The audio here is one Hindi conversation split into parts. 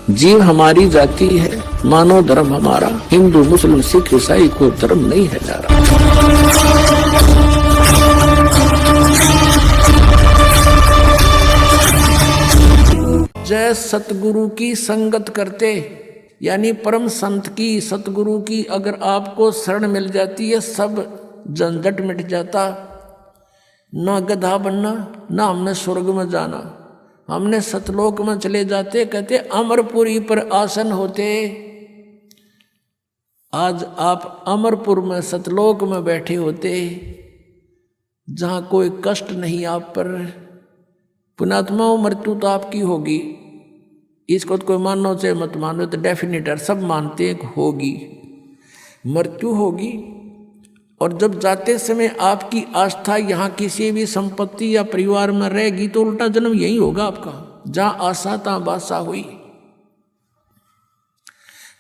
जीव हमारी जाति है, मानव धर्म हमारा, हिंदू मुस्लिम सिख ईसाई को धर्म नहीं है न्यारा। जय सतगुरु की संगत करते, यानी परम संत की सतगुरु की अगर आपको शरण मिल जाती है, सब झंझट मिट जाता। ना गधा बनना, ना हमने स्वर्ग में जाना, हमने सतलोक में चले जाते। कहते अमरपुरी पर आसन होते। आज आप अमरपुर में सतलोक में बैठे होते, जहां कोई कष्ट नहीं आप पर। पुण्यात्मा मृत्यु तो आपकी होगी, इसको तो कोई मानो चाहे मत मानो, तो डेफिनेट है, सब मानते हैं होगी, मृत्यु होगी। और जब जाते समय आपकी आस्था यहाँ किसी भी संपत्ति या परिवार में रहेगी, तो उल्टा जन्म यही होगा आपका। जहां आशा तहां बासा हुई,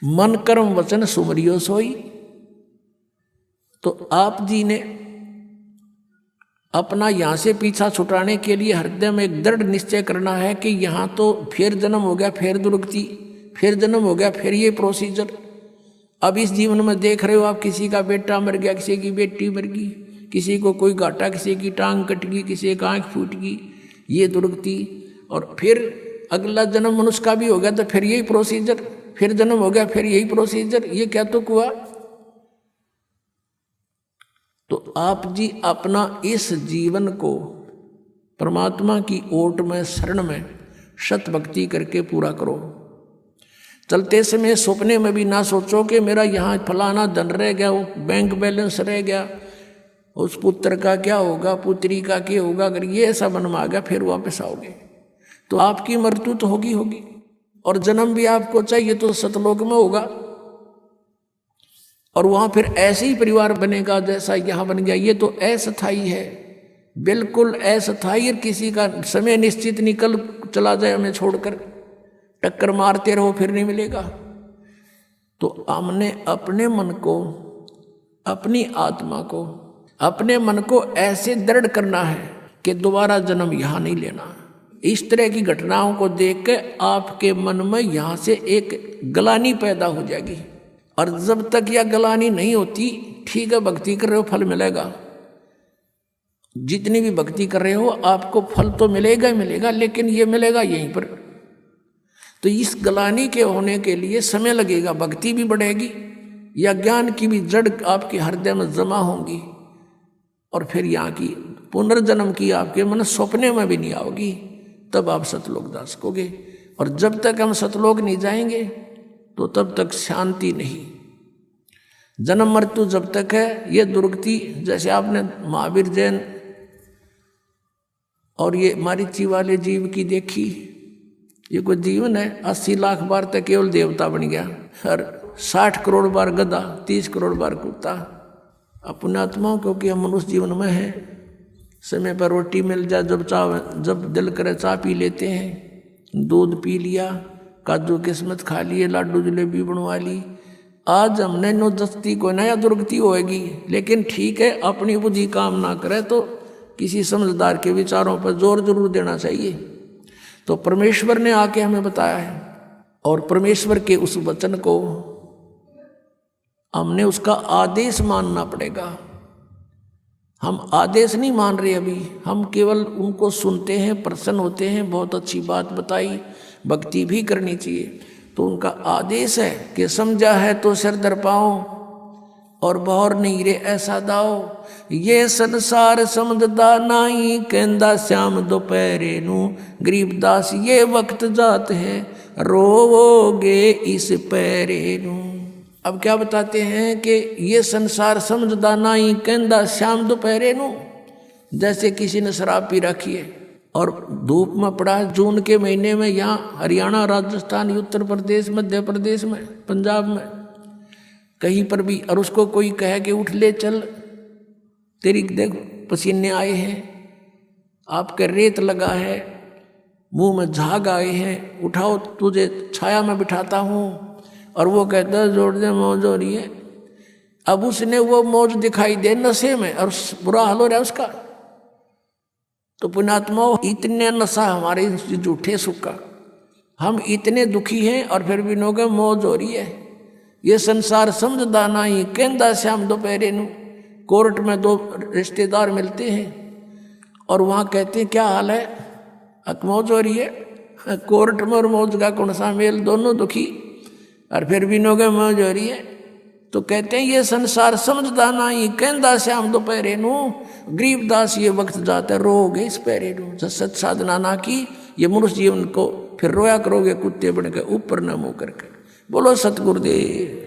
मन कर्म वचन सुमरियो सोई। तो आप जी ने अपना यहां से पीछा छुटाने के लिए हृदय में एक दृढ़ निश्चय करना है कि यहां तो फिर जन्म हो गया, फिर दुर्गति, फिर जन्म हो गया, फिर ये प्रोसीजर। अब इस जीवन में देख रहे हो आप, किसी का बेटा मर गया, किसी की बेटी मर गई, किसी को कोई घाटा, किसी की टांग कट गई, किसी का आंख फूट गई, ये दुर्गति। और फिर अगला जन्म मनुष्य का भी हो गया, तो फिर यही प्रोसीजर, फिर जन्म हो गया, फिर यही प्रोसीजर। ये क्या तो हुआ। तो आप जी अपना इस जीवन को परमात्मा की ओट में, शरण में सत भक्ति करके पूरा करो। चलते समय सपने में भी ना सोचो कि मेरा यहाँ फलाना धन रह गया, वो बैंक बैलेंस रह गया, उस पुत्र का क्या होगा, पुत्री का क्या होगा। अगर ये ऐसा मन में आ गया, फिर वापस आओगे तो आपकी मृत्यु तो होगी होगी। और जन्म भी आपको चाहिए तो सतलोक में होगा, और वहां फिर ऐसे ही परिवार बनेगा जैसा यहाँ बन गया। ये तो अस्थायी है, बिल्कुल अस्थायी। किसी का समय निश्चित निकल चला जाए हमें छोड़कर, टक्कर मारते रहो फिर नहीं मिलेगा। तो हमने अपने मन को, अपनी आत्मा को, अपने मन को ऐसे दृढ़ करना है कि दोबारा जन्म यहाँ नहीं लेना। इस तरह की घटनाओं को देख के आपके मन में यहाँ से एक ग्लानि पैदा हो जाएगी। और जब तक यह ग्लानि नहीं होती, ठीक है भक्ति कर रहे हो, फल मिलेगा। जितनी भी भक्ति कर रहे हो आपको फल तो मिलेगा ही मिलेगा, लेकिन ये मिलेगा यहीं पर। तो इस ग्लानि के होने के लिए समय लगेगा, भक्ति भी बढ़ेगी या ज्ञान की भी जड़ आपके हृदय में जमा होंगी, और फिर यहाँ की पुनर्जन्म की आपके मन सपने में भी नहीं आओगी, तब आप सतलोक जा सकोगे। और जब तक हम सतलोक नहीं जाएंगे तो तब तक शांति नहीं। जन्म मृत्यु जब तक है, ये दुर्गति। जैसे आपने महावीर जैन और ये मारीची वाले जीव की देखी, ये कोई जीवन है, 80 लाख बार तक केवल देवता बन गया, और 60 करोड़ बार गधा, 30 करोड़ बार कुत्ता। पुण्यात्माओं, क्योंकि हम मनुष्य जीवन में हैं, समय पर रोटी मिल जाए, जब दिल करे चाय पी लेते हैं, दूध पी लिया, काजू किस्मत खा लिए, लाडू जलेबी बनवा ली। आज हमने नो दस्ती को नया दुर्गति होएगी, लेकिन ठीक है, अपनी बुद्धि काम ना करे तो किसी समझदार के विचारों पर जोर जरूर देना चाहिए। तो परमेश्वर ने आके हमें बताया है, और परमेश्वर के उस वचन को हमने उसका आदेश मानना पड़ेगा। हम आदेश नहीं मान रहे अभी, हम केवल उनको सुनते हैं, प्रसन्न होते हैं, बहुत अच्छी बात बताई, भक्ति भी करनी चाहिए। तो उनका आदेश है कि समझा है तो सिर दर पाओ, और बहुर नहीं रे ऐसा दाओ। ये संसार समझदा नाई, कहंदा श्याम दोपहरे नू, गरीबदास ये वक्त जात है, रोवोगे इस पैरे नू। अब क्या बताते हैं कि ये संसार समझदा नाई, कहंदा श्याम दोपहरे नू। जैसे किसी ने शराब पी रखी है और धूप में पड़ा, जून के महीने में, यहाँ हरियाणा, राजस्थान, उत्तर प्रदेश, मध्य प्रदेश में, पंजाब में, कहीं पर भी, और उसको कोई कहे कि उठ ले चल, तेरी देख पसीने आए हैं, आपके रेत लगा है, मुंह में झाग आए हैं, उठाओ तुझे छाया में बिठाता हूँ। और वो कहता है जोड़ दे मौज हो रही है। अब उसने वो मौज दिखाई दे नशे में, और बुरा हाल हो रहा है उसका। तो पुण्यात्माओं, इतने नशा हमारे झूठे सुख का, हम इतने दुखी हैं और फिर भी नोगे मौज हो रही है। ये संसार समझदा नहीं कहंदा श्याम दोपहरे नू। कोर्ट में दो रिश्तेदार मिलते हैं और वहाँ कहते हैं क्या हाल है, मौज हो रही है। कोर्ट में और मौज का कौन सा मेल, दोनों दुखी और फिर भी नोगे मौज हो रही है। तो कहते हैं ये संसार समझदा नहीं कहंदा श्याम दोपहरे नू। गरीबदास ये वक्त जाता रोगे इस पैरे नू। सत साधना ना की ये मनुष्य जीवन को फिर रोया करोगे कुत्ते बन के ऊपर न मुँह करके। बोलो सतगुरुदेव।